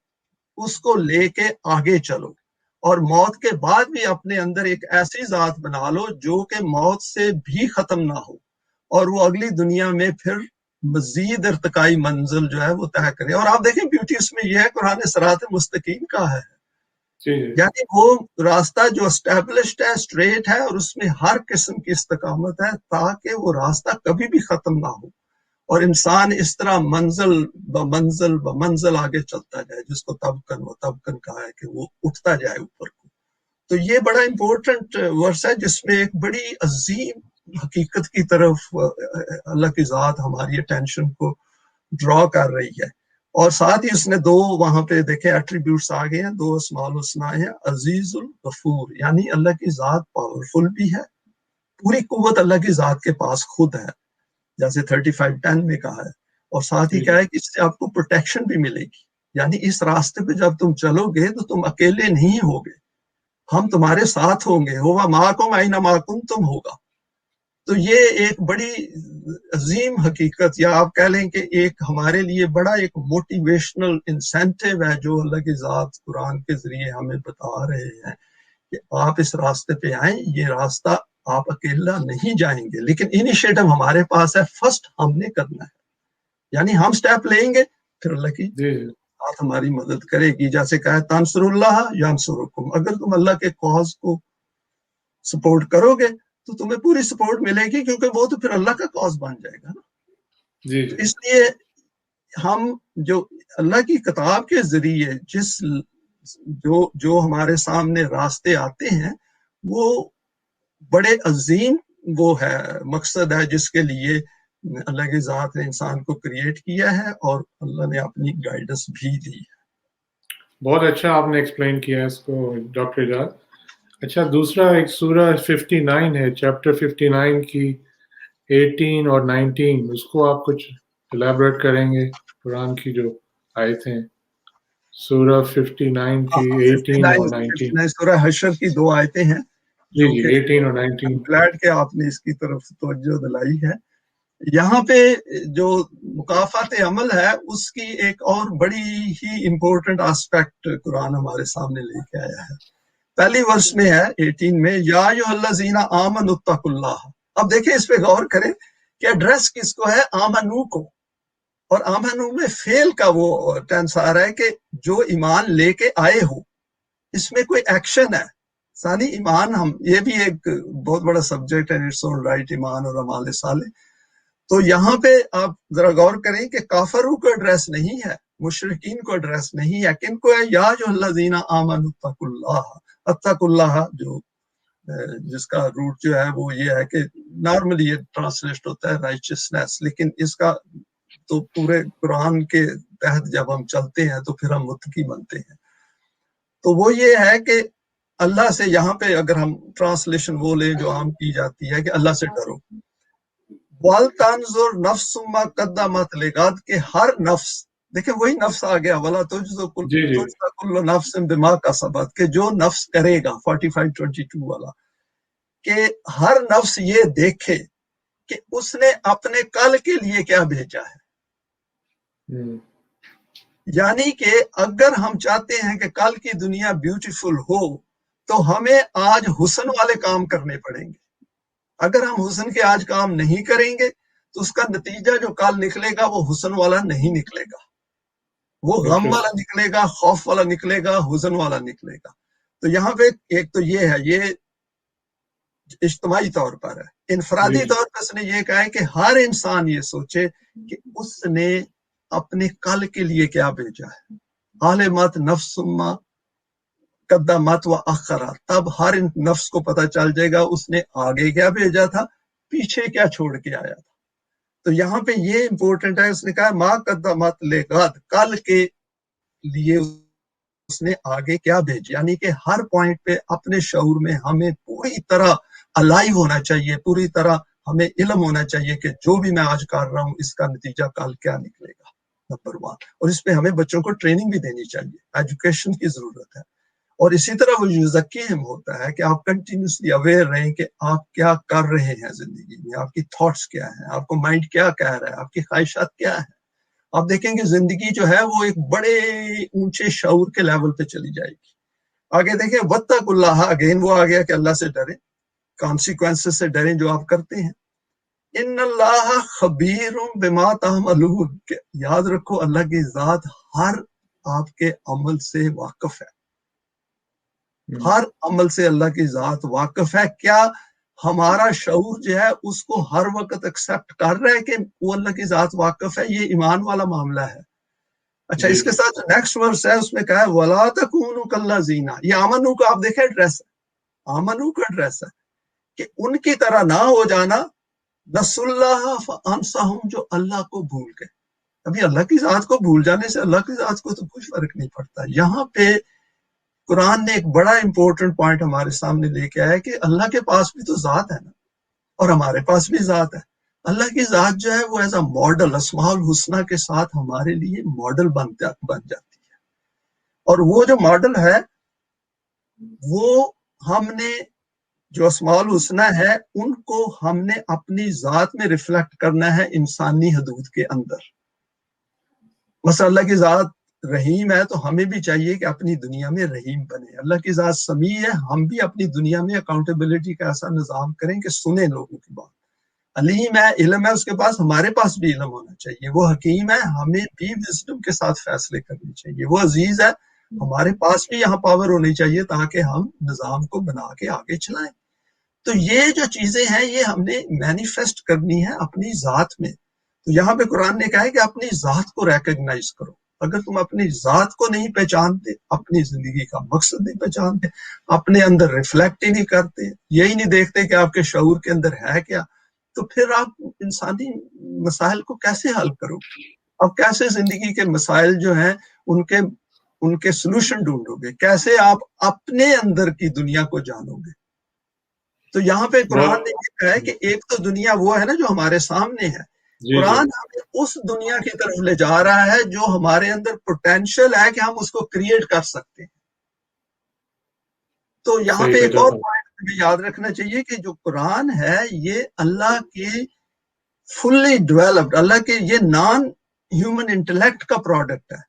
اس کو لے کے آگے چلو، اور موت کے بعد بھی اپنے اندر ایک ایسی ذات بنا لو جو کہ موت سے بھی ختم نہ ہو، اور وہ اگلی دنیا میں پھر مزید ارتقائی منزل جو ہے وہ طے کرے. اور آپ دیکھیں بیوٹی اس میں یہ ہے، قرآن صراط مستقیم کا ہے، یعنی وہ راستہ جو اسٹیبلشڈ ہے، اسٹریٹ ہے، اور اس میں ہر قسم کی استقامت ہے تاکہ وہ راستہ کبھی بھی ختم نہ ہو، اور انسان اس طرح منزل بمنزل آگے چلتا جائے، جس کو تبکن کہا ہے کہ وہ اٹھتا جائے اوپر کو. تو یہ بڑا امپورٹنٹ ورس ہے جس میں ایک بڑی عظیم حقیقت کی طرف اللہ کی ذات ہماری اٹینشن کو ڈرا کر رہی ہے. اور ساتھ ہی اس نے 2 وہاں پہ دیکھے ایٹریبیوٹس آ گئے ہیں، 2 اسماء الحسنی ہیں، عزیز الغفور، یعنی اللہ کی ذات پاورفل بھی ہے، پوری قوت اللہ کی ذات کے پاس خود ہے جیسے 35:10 میں کہا ہے. اور ساتھ ہی کہا ہے کہ اس سے آپ کو پروٹیکشن بھی ملے گی، یعنی اس راستے پہ جب تم چلو گے تو تم اکیلے نہیں ہوگے، ہم تمہارے ساتھ ہوں گے، ہوا معکم اینا معکم تم ہوگا. تو یہ ایک بڑی عظیم حقیقت، یا آپ کہہ لیں کہ ایک ہمارے لیے بڑا ایک موٹیویشنل انسینٹیو ہے جو اللہ کی ذات قرآن کے ذریعے ہمیں بتا رہے ہیں کہ آپ اس راستے پہ آئیں، یہ راستہ آپ اکیلا نہیں جائیں گے، لیکن انیشیٹو ہمارے پاس ہے، فرسٹ ہم نے کرنا ہے، یعنی ہم سٹیپ لیں گے پھر اللہ کی ذات ہماری مدد کرے گی. جیسے کہا تنصر اللہ ینصرکم, اگر تم اللہ کے کاز کو سپورٹ کرو گے تو تمہیں پوری سپورٹ ملے گی, کیونکہ وہ تو پھر اللہ کا کاز بن جائے گا نا. جی تو اس لیے ہم جو اللہ کی کتاب کے ذریعے جو ہمارے سامنے راستے آتے ہیں وہ بڑے عظیم وہ ہے مقصد ہے جس کے لیے اللہ کی ذات نے انسان کو کریٹ کیا ہے اور اللہ نے اپنی گائیڈنس بھی دی ہے. بہت اچھا آپ نے ایکسپلین کیا ہے اس کو ڈاکٹر اجاز. اچھا دوسرا ایک سورہ 59 ہے, چیپٹر 59 کی 18 اور 19, اس کو آپ کچھ الیبریٹ کریں گے؟ قرآن کی جو آیتیں ہیں سورہ 59 کی 18 اور 19. 59 سورہ حشر کی 2 آیتیں ہیں جی جو جی کہ 18 اور 19. گلیڈ کہ آپ نے اس کی طرف توجہ دلائی ہے. یہاں پہ جو مکافات عمل ہے اس کی ایک اور بڑی ہی امپورٹنٹ آسپیکٹ قرآن ہمارے سامنے لے کے آیا ہے. پہلی ورس میں ہے 18 میں, یا ایھا الذین آمنوا اتقوا اللہ. اب دیکھیں اس پہ غور کریں کہ ایڈریس کس کو ہے, آمنو کو. اور آمنو میں فعل کا وہ ٹینس آ رہا ہے کہ جو ایمان لے کے آئے ہو. اس میں کوئی ایکشن ہے. ثانی ایمان, ہم یہ بھی ایک بہت بڑا سبجیکٹ ہے, اٹس اون رائٹ, ایمان اور اعمال صالح. تو یہاں پہ آپ ذرا غور کریں کہ کافروں کو ایڈریس نہیں ہے, مشرکین کو ایڈریس نہیں ہے, کن کو ہے, یا جو الذین آمنوا اتقوا اللہ. اتقوا اللہ جو جس کا روٹ جو ہے وہ یہ ہے کہ نارملی یہ ٹرانسلیٹ ہوتا ہے رائچسنس, لیکن اس کا تو پورے قرآن کے تحت جب ہم چلتے ہیں تو پھر ہم متقی بنتے ہیں. تو وہ یہ ہے کہ اللہ سے, یہاں پہ اگر ہم ٹرانسلیشن وہ لیں جو عام کی جاتی ہے کہ اللہ سے ڈرو. وَلْتَنْظُرْ نَفْسٌ مَا قَدَّمَتْ لِغَدٍ, کہ ہر نفس, دیکھیں وہی نفس آ گیا, وَلَا تُجْزَى كُلُّ نَفْسٍ بِمَا كَسَبَتْ, کہ جو نفس کرے گا, 45:22 والا, کہ ہر نفس یہ دیکھے کہ اس نے اپنے کل کے لیے کیا بھیجا ہے. یعنی کہ اگر ہم چاہتے ہیں کہ کل کی دنیا بیوٹیفل ہو تو ہمیں آج حسن والے کام کرنے پڑیں گے. اگر ہم حسن کے آج کام نہیں کریں گے تو اس کا نتیجہ جو کل نکلے گا وہ حسن والا نہیں نکلے گا, وہ غم والا نکلے گا, خوف والا نکلے گا, حزن والا نکلے گا. تو یہاں پہ ایک تو یہ ہے, یہ اجتماعی طور پر ہے. انفرادی طور پر اس نے یہ کہا ہے کہ ہر انسان یہ سوچے کہ اس نے اپنے کل کے لیے کیا بھیجا ہے. عالمت نفس ما قدمت و اخرت, تب ہر نفس کو پتہ چل جائے گا اس نے آگے کیا بھیجا تھا, پیچھے کیا چھوڑ کے آیا تھا. تو یہاں پہ یہ امپورٹنٹ ہے, اس نے کہا ما قدمت لغد, کل کے لیے اس نے آگے کیا بھیجا. یعنی کہ ہر پوائنٹ پہ اپنے شعور میں ہمیں پوری طرح الائیو ہونا چاہیے, پوری طرح ہمیں علم ہونا چاہیے کہ جو بھی میں آج کر رہا ہوں اس کا نتیجہ کل کیا نکلے گا, نمبر 1. اور اس پہ ہمیں بچوں کو ٹریننگ بھی دینی چاہیے, ایجوکیشن کی ضرورت ہے. اور اسی طرح وہ یزکیہم ہوتا ہے کہ آپ کنٹینیوسلی اویئر رہیں کہ آپ کیا کر رہے ہیں زندگی میں, آپ کی تھاٹس کیا ہیں, آپ کو مائنڈ کیا کہہ رہا ہے, آپ کی خواہشات کیا ہیں. آپ دیکھیں گے زندگی جو ہے وہ ایک بڑے اونچے شعور کے لیول پہ چلی جائے گی. آگے دیکھیں واتقوا اللہ, اگین وہ آ گیا کہ اللہ سے ڈریں, کانسیکوینسز سے ڈریں جو آپ کرتے ہیں. ان اللہ خبیر بما تعملون, کہ یاد رکھو اللہ کی ذات ہر آپ کے عمل سے واقف ہے, ہر عمل سے اللہ کی ذات واقف ہے. کیا ہمارا شعور جو ہے اس کو ہر وقت ایکسپٹ کر رہا ہے کہ وہ اللہ کی ذات واقف ہے؟ یہ ایمان والا معاملہ ہے. اچھا اس کے ساتھ نیکسٹ ورس ہے, اس میں کہا ہے وَلَا تَكُونُوا كَالَّذِينَ, یہ آمنو کو آپ دیکھیں ایڈریس ہے, آمنو کا ایڈریس ہے کہ ان کی طرح نہ ہو جانا, نسوا اللہ فانساہم, جو اللہ کو بھول گئے. ابھی اللہ کی ذات کو بھول جانے سے اللہ کی ذات کو تو کچھ فرق نہیں پڑتا. یہاں پہ قرآن نے ایک بڑا امپورٹنٹ پوائنٹ ہمارے سامنے لے کے آیا کہ اللہ کے پاس بھی تو ذات ہے نا, اور ہمارے پاس بھی ذات ہے. اللہ کی ذات جو ہے وہ ایز اے ماڈل, اسماء الحسنہ کے ساتھ ہمارے لیے ماڈل بن جاتی ہے. اور وہ جو ماڈل ہے وہ ہم نے, جو اسماء الحسنہ ہے ان کو ہم نے اپنی ذات میں ریفلیکٹ کرنا ہے انسانی حدود کے اندر. مثلا اللہ کی ذات رحیم ہے تو ہمیں بھی چاہیے کہ اپنی دنیا میں رحیم بنے. اللہ کی ذات سمیع ہے, ہم بھی اپنی دنیا میں اکاؤنٹیبلٹی کا ایسا نظام کریں کہ سنیں لوگوں کی بات. علیم ہے، علم ہے اس کے پاس، ہمارے پاس بھی علم ہونا چاہیے. وہ حکیم ہے، ہمیں بھی وزڈم کے ساتھ فیصلے کرنے چاہیے. وہ عزیز ہے، ہمارے پاس بھی یہاں پاور ہونی چاہیے تاکہ ہم نظام کو بنا کے آگے چلائیں. تو یہ جو چیزیں ہیں یہ ہم نے مینیفیسٹ کرنی ہے اپنی ذات میں. تو یہاں پہ قرآن نے کہا ہے کہ اپنی ذات کو ریکگنائز کرو. اگر تم اپنی ذات کو نہیں پہچانتے، اپنی زندگی کا مقصد نہیں پہچانتے، اپنے اندر ریفلیکٹ ہی نہیں کرتے، یہی نہیں دیکھتے کہ آپ کے شعور کے اندر ہے کیا، تو پھر آپ انسانی مسائل کو کیسے حل کرو؟ اب کیسے زندگی کے مسائل جو ہیں ان کے سلوشن ڈھونڈو گے؟ کیسے آپ اپنے اندر کی دنیا کو جانو گے؟ تو یہاں پہ قرآن نے یہ کہا ہے کہ ایک تو دنیا وہ ہے نا جو ہمارے سامنے ہے. قرآن ہمیں اس دنیا کی طرف لے جا رہا ہے جو ہمارے اندر پوٹینشیل ہے کہ ہم اس کو کریٹ کر سکتے ہیں. تو یہاں پہ ایک اور پوائنٹ ہمیں یاد رکھنا چاہیے کہ جو قرآن ہے یہ اللہ کے فلی ڈیولپڈ، اللہ کے یہ نان ہیومن انٹلیکٹ کا پروڈکٹ ہے.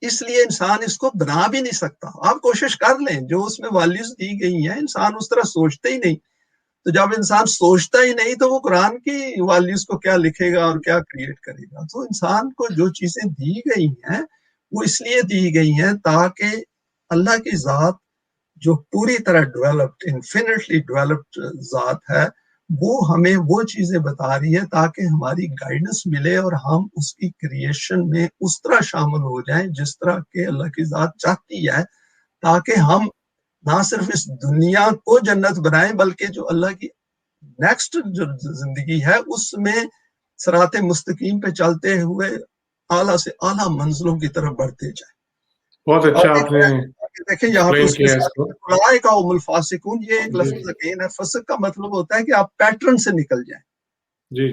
اس لیے انسان اس کو بنا بھی نہیں سکتا. آپ کوشش کر لیں، جو اس میں ویلیوز دی گئی ہیں انسان اس طرح سوچتا ہی نہیں. تو جب انسان سوچتا ہی نہیں تو وہ قرآن کی ویلیوز کو کیا لکھے گا اور کیا کریٹ کرے گا؟ تو انسان کو جو چیزیں دی گئی ہیں وہ اس لیے دی گئی ہیں تاکہ اللہ کی ذات جو پوری طرح ڈیولپڈ، انفینٹلی ڈیولپڈ ذات ہے، وہ ہمیں وہ چیزیں بتا رہی ہے تاکہ ہماری گائیڈنس ملے اور ہم اس کی کریشن میں اس طرح شامل ہو جائیں جس طرح کہ اللہ کی ذات چاہتی ہے، تاکہ ہم نہ صرف اس دنیا کو جنت بنائیں بلکہ جو اللہ کی نیکسٹ جو زندگی ہے اس میں صراط مستقیم پہ چلتے ہوئے اعلیٰ سے اعلیٰ منزلوں کی طرف بڑھتے جائیں. بہت اچھا آپ نے دیکھیں یہاں پہ اس کے ساتھ اولئک هم الفاسقون، یہ ایک جی لفظ اگین ہے. فسق کا مطلب ہوتا ہے کہ آپ پیٹرن سے نکل جائیں. جی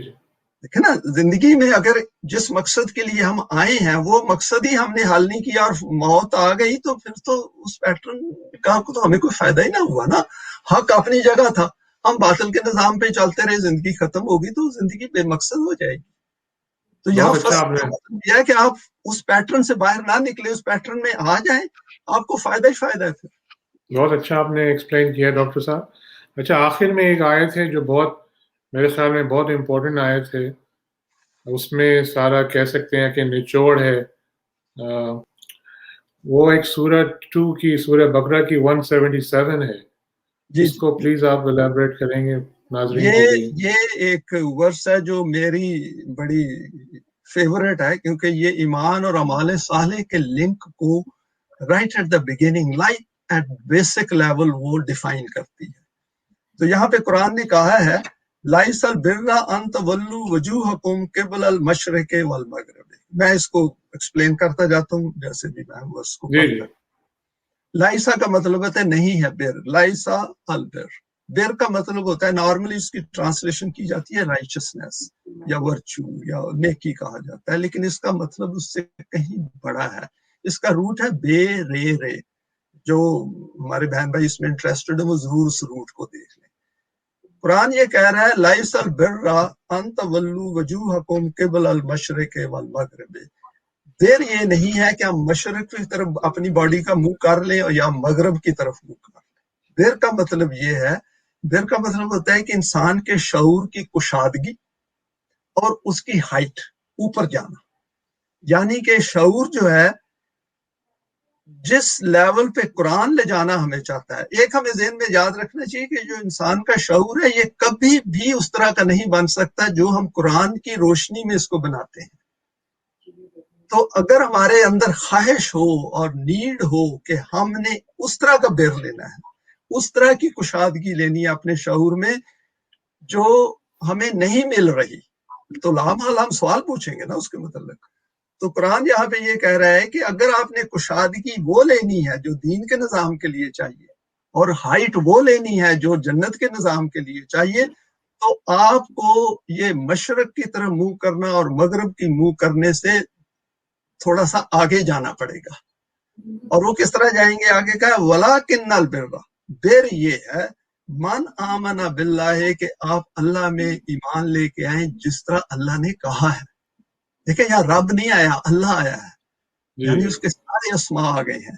دیکھیں نا، زندگی میں اگر جس مقصد کے لیے ہم آئے ہیں وہ مقصد ہی ہم نے حل نہیں کیا اور موت آ گئی تو پھر تو اس پیٹرن کا تو ہمیں کوئی فائدہ ہی نہ ہوا نا. حق اپنی جگہ تھا، ہم باطل کے نظام پہ چلتے رہے، زندگی ختم ہوگی تو زندگی بے مقصد ہو جائے گی. تو یہاں بہت اچھا آپ نے یہ ہے کہ آپ اس پیٹرن سے باہر نہ نکلے، اس پیٹرن میں آ جائیں، آپ کو فائدہ ہی فائدہ ہے. پھر بہت اچھا آپ نے ایکسپلین کیا ڈاکٹر صاحب. اچھا، آخر میں ایک آیت ہے جو بہت میرے خیال میں بہت امپورٹنٹ آیت ہے. اس میں سارا کہہ سکتے ہیں کہ نچوڑ ہے. وہ ایک سورہ 2 کی، سورہ بقرہ کی 177 ہے. جی اس کو پلیز آپ الیبریٹ کریں گے ناظرین کے لیے. یہ ایک ورس ہے جو میری بڑی فیورٹ ہے، کیونکہ یہ ایمان اور اعمال صالح کے لنک کو right at the beginning, like at basic level وہ ڈیفائن کرتی ہے. تو یہاں پہ قرآن نے کہا ہے لائس البر ان تولوا وجوہکم قبل المشرق والمغرب. میں اس کو ایکسپلین کرتا جاتا ہوں جیسے بھی میں ورس کو پڑھتا. لائسا کا مطلب ہوتا ہے نہیں ہے بر، لائسا البر. بر کا مطلب ہوتا ہے، نارملی اس کی ٹرانسلیشن کی جاتی ہے رائچسنس یا ورچو یا نیکی کہا جاتا ہے، لیکن اس کا مطلب اس سے کہیں بڑا ہے. اس کا روٹ ہے بے رے رے. جو ہمارے بہن بھائی اس میں انٹرسٹڈ ہیں وہ ضرور اس روٹ کو دیکھ لیں. قرآن یہ کہہ رہا ہے لائس البر ان تولوا وجوہکم قبل المشرق والمغرب. دیر یہ نہیں ہے کہ ہم مشرق کی طرف اپنی باڈی کا منہ کر لیں یا مغرب کی طرف منہ کر لیں. دیر کا مطلب یہ ہے، دیر کا مطلب ہوتا ہے کہ انسان کے شعور کی کشادگی اور اس کی ہائٹ اوپر جانا. یعنی کہ شعور جو ہے جس لیول پہ قرآن لے جانا ہمیں چاہتا ہے. ایک ہمیں ذہن میں یاد رکھنا چاہیے کہ جو انسان کا شعور ہے یہ کبھی بھی اس طرح کا نہیں بن سکتا جو ہم قرآن کی روشنی میں اس کو بناتے ہیں. تو اگر ہمارے اندر خواہش ہو اور نیڈ ہو کہ ہم نے اس طرح کا بیر لینا ہے، اس طرح کی کشادگی لینی ہے اپنے شعور میں جو ہمیں نہیں مل رہی، تو لامحال ہم سوال پوچھیں گے نا اس کے متعلق. تو قرآن یہاں پہ یہ کہہ رہا ہے کہ اگر آپ نے کشادگی وہ لینی ہے جو دین کے نظام کے لیے چاہیے اور ہائٹ وہ لینی ہے جو جنت کے نظام کے لیے چاہیے، تو آپ کو یہ مشرق کی طرف منہ کرنا اور مغرب کی منہ کرنے سے تھوڑا سا آگے جانا پڑے گا. اور وہ کس طرح جائیں گے آگے کا؟ وَلَٰكِنَّ الْبِرَّ، بر یہ ہے من آمن باللہ، کہ آپ اللہ میں ایمان لے کے آئیں جس طرح اللہ نے کہا ہے. دیکھیں یہاں رب نہیں آیا، اللہ آیا ہے، یعنی اس کے سارے اسماء آ گئے ہیں.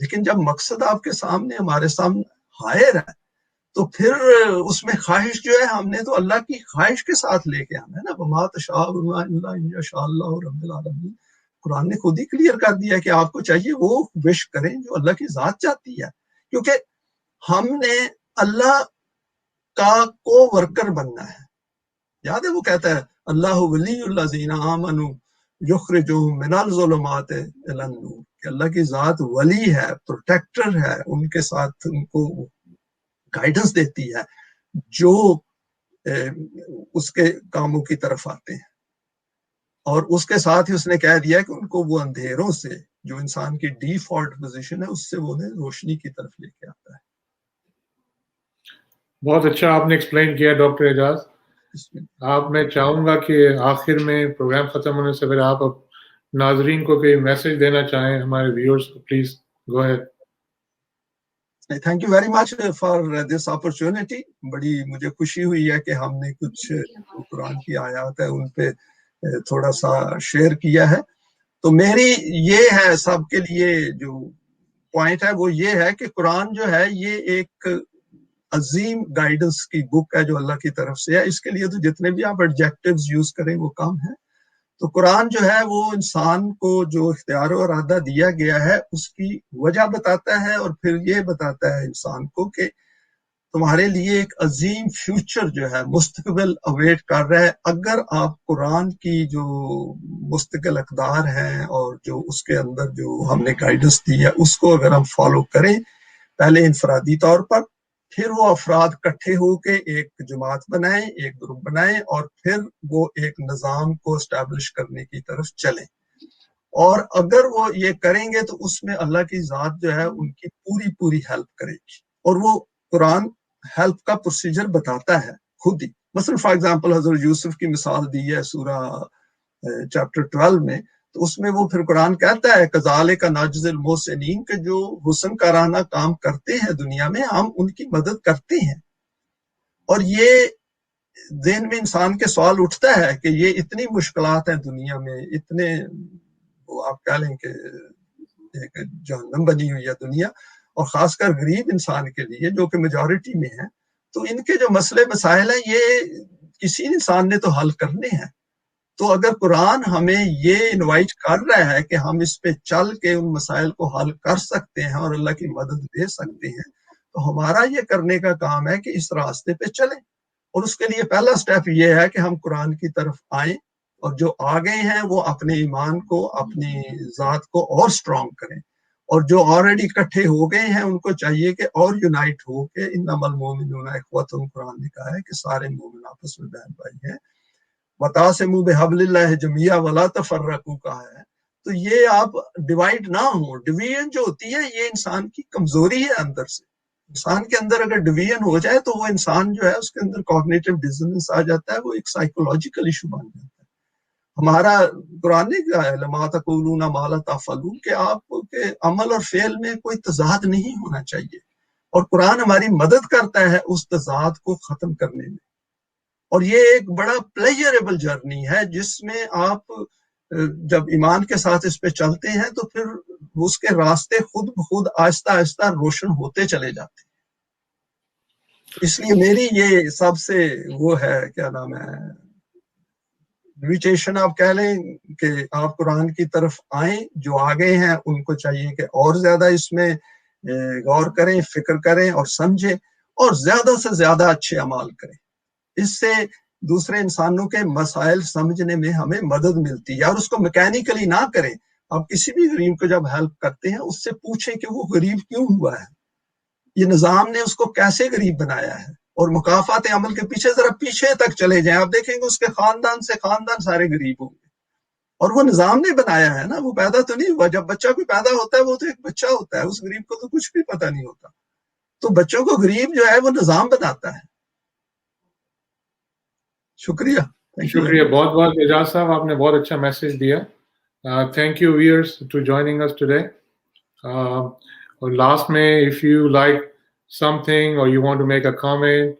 لیکن جب مقصد آپ کے سامنے ہمارے سامنے حاضر ہے تو پھر اس میں خواہش جو ہے ہم نے تو اللہ کی خواہش کے ساتھ لے کے آنا ہے نا. وما تشاءون الا ان یشاء اللہ رب العالمین. قرآن نے خود ہی کلیئر کر دیا کہ آپ کو چاہیے وہ وش کریں جو اللہ کی ذات چاہتی ہے, کیونکہ ہم نے اللہ کا کو ورکر بننا ہے. یاد ہے وہ کہتا ہے اللہ ولی الذین آمنوا یخرجہم من الظلمات الی النور, کہ اللہ کی ذات ولی ہے, پروٹیکٹر ہے, ان کے ساتھ ان کو گائیڈنس دیتی ہے جو اس کے کاموں کی طرف آتے ہیں. اور اس کے ساتھ ہی اس نے کہہ دیا کہ ان کو وہ اندھیروں سے جو انسان کی ڈیفالٹ پوزیشن ہے اس سے وہ انہیں روشنی کی طرف لے کے آتا ہے. بہت اچھا آپ نے ایکسپلین کیا ڈاکٹر اعجاز. آپ میں چاہوں گا کہ آخر میں پروگرام ختم ہونے سے پہلے آپ ناظرین کو کوئی میسج دینا چاہیں ہمارے ویورز کو, please go ahead. Thank you very much for this opportunity. بڑی مجھے خوشی ہوئی ہے کہ ہم نے کچھ قرآن کی آیات ہے ان پہ تھوڑا سا شیئر کیا ہے. تو میری یہ ہے سب کے لیے جو پوائنٹ ہے وہ یہ ہے کہ قرآن جو ہے یہ ایک عظیم گائیڈنس کی بک ہے جو اللہ کی طرف سے ہے. اس کے لیے تو جتنے بھی آپ ایڈجیکٹیوز یوز کریں وہ کم ہے. تو قرآن جو ہے وہ انسان کو جو اختیار و ارادہ دیا گیا ہے اس کی وجہ بتاتا ہے, اور پھر یہ بتاتا ہے انسان کو کہ تمہارے لیے ایک عظیم فیوچر جو ہے مستقبل اویٹ کر رہا ہے اگر آپ قرآن کی جو مستقل اقدار ہیں اور جو اس کے اندر جو ہم نے گائیڈنس دی ہے اس کو اگر ہم فالو کریں, پہلے انفرادی طور پر, پھر وہ افراد کٹھے ہو کے ایک جماعت بنائیں, ایک گروپ بنائیں, اور پھر وہ ایک نظام کو اسٹیبلش کرنے کی طرف چلیں. اور اگر وہ یہ کریں گے تو اس میں اللہ کی ذات جو ہے ان کی پوری پوری ہیلپ کرے گی. اور وہ قرآن ہیلپ کا پروسیجر بتاتا ہے خود ہی. مثلا فار ایگزامپل حضرت یوسف کی مثال دی ہے سورہ چیپٹر 12 میں, تو اس میں وہ پھر قرآن کہتا ہے کذالک نجزی المحسنین, کہ جو حسن کارانہ کام کرتے ہیں دنیا میں ہم ان کی مدد کرتے ہیں. اور یہ ذہن میں انسان کے سوال اٹھتا ہے کہ یہ اتنی مشکلات ہیں دنیا میں, اتنے وہ آپ کہہ لیں کہ ایک جہنم بنی ہوئی ہے دنیا, اور خاص کر غریب انسان کے لیے جو کہ میجورٹی میں ہے. تو ان کے جو مسئلے مسائل ہیں یہ کسی انسان نے تو حل کرنے ہیں. تو اگر قرآن ہمیں یہ انوائٹ کر رہا ہے کہ ہم اس پہ چل کے ان مسائل کو حل کر سکتے ہیں اور اللہ کی مدد لے سکتے ہیں, تو ہمارا یہ کرنے کا کام ہے کہ اس راستے پہ چلیں. اور اس کے لیے پہلا سٹیپ یہ ہے کہ ہم قرآن کی طرف آئیں, اور جو آ گئے ہیں وہ اپنے ایمان کو, اپنی ذات کو اور سٹرونگ کریں. اور جو آلریڈی اکٹھے ہو گئے ہیں ان کو چاہیے کہ اور یونائٹ ہو کے انما المؤمنون اخوۃ, قرآن نے کہا ہے کہ سارے مومن آپس میں بہن بھائی ہیں. وَتَعْتَصِمُوا بِحَبْلِ اللَّهِ جَمِيعًا وَلَا تَفَرَّقُوا کہا ہے. تو یہ آپ ڈیوائڈ نہ ہوں. ڈویژن جو ہوتی ہے یہ انسان کی کمزوری ہے اندر سے. انسان کے اندر اگر ڈویژن ہو جائے تو وہ انسان جو ہے اس کے اندر کوگنیٹو ڈسوننس آ جاتا ہے, وہ ایک سائیکولوجیکل ایشو بن جاتا ہے. ہمارا قرآن نے کہا ہے لما تقولون ما لا تفعلون, کہ آپ کے عمل اور فعل میں کوئی تضاد نہیں ہونا چاہیے. اور قرآن ہماری مدد کرتا ہے اس تضاد کو ختم کرنے میں. اور یہ ایک بڑا پلیجریبل جرنی ہے جس میں آپ جب ایمان کے ساتھ اس پہ چلتے ہیں تو پھر اس کے راستے خود بخود آہستہ آہستہ روشن ہوتے چلے جاتے ہیں. اس لیے میری یہ سب سے وہ ہے کیا نام ہے انویٹیشن آپ کہہ لیں کہ آپ قرآن کی طرف آئیں. جو آگے ہیں ان کو چاہیے کہ اور زیادہ اس میں غور کریں, فکر کریں اور سمجھیں, اور زیادہ سے زیادہ اچھے اعمال کریں. اس سے دوسرے انسانوں کے مسائل سمجھنے میں ہمیں مدد ملتی ہے. اور اس کو میکینیکلی نہ کریں. آپ کسی بھی غریب کو جب ہیلپ کرتے ہیں اس سے پوچھیں کہ وہ غریب کیوں ہوا ہے, یہ نظام نے اس کو کیسے غریب بنایا ہے. اور مکافات عمل کے پیچھے ذرا پیچھے تک چلے جائیں, آپ دیکھیں گے اس کے خاندان سے خاندان سارے غریب ہوں گے. اور وہ نظام نے بنایا ہے نا, وہ پیدا تو نہیں ہوا. جب بچہ کوئی پیدا ہوتا ہے وہ تو ایک بچہ ہوتا ہے, اس غریب کو تو کچھ بھی پتہ نہیں ہوتا. تو بچوں کو غریب جو ہے وہ نظام بناتا ہے. شکریہ. شکریہ بہت بہت اعجاز صاحب, آپ نے بہت اچھا میسج دیا. تھینک یو ویئرس ٹو جوائننگ اس ٹوڈے. اور لاسٹ میں if you like something or you want to make a comment,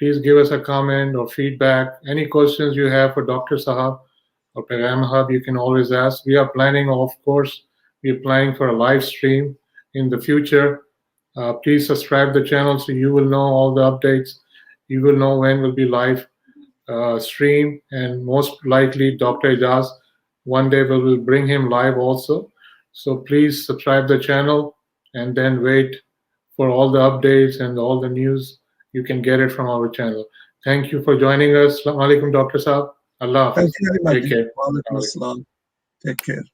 please give us a comment or feedback. Any questions you have for Dr. Sahab or Pegham-e-Haqq, you can always ask. We are planning, of course, we are planning for a live stream in the future. Please subscribe the channel so you will know all the updates. You will know when will be live stream, and most likely Dr. Ejaz, one day we will bring him live also. So please subscribe the channel and then wait for all the updates and all the news. You can get it from our channel. Thank you for joining us. Assalamu alaikum, Dr. Saab. Allah Thank Hafiz. you very much. Take care. Wa alaikum assalam. Take care.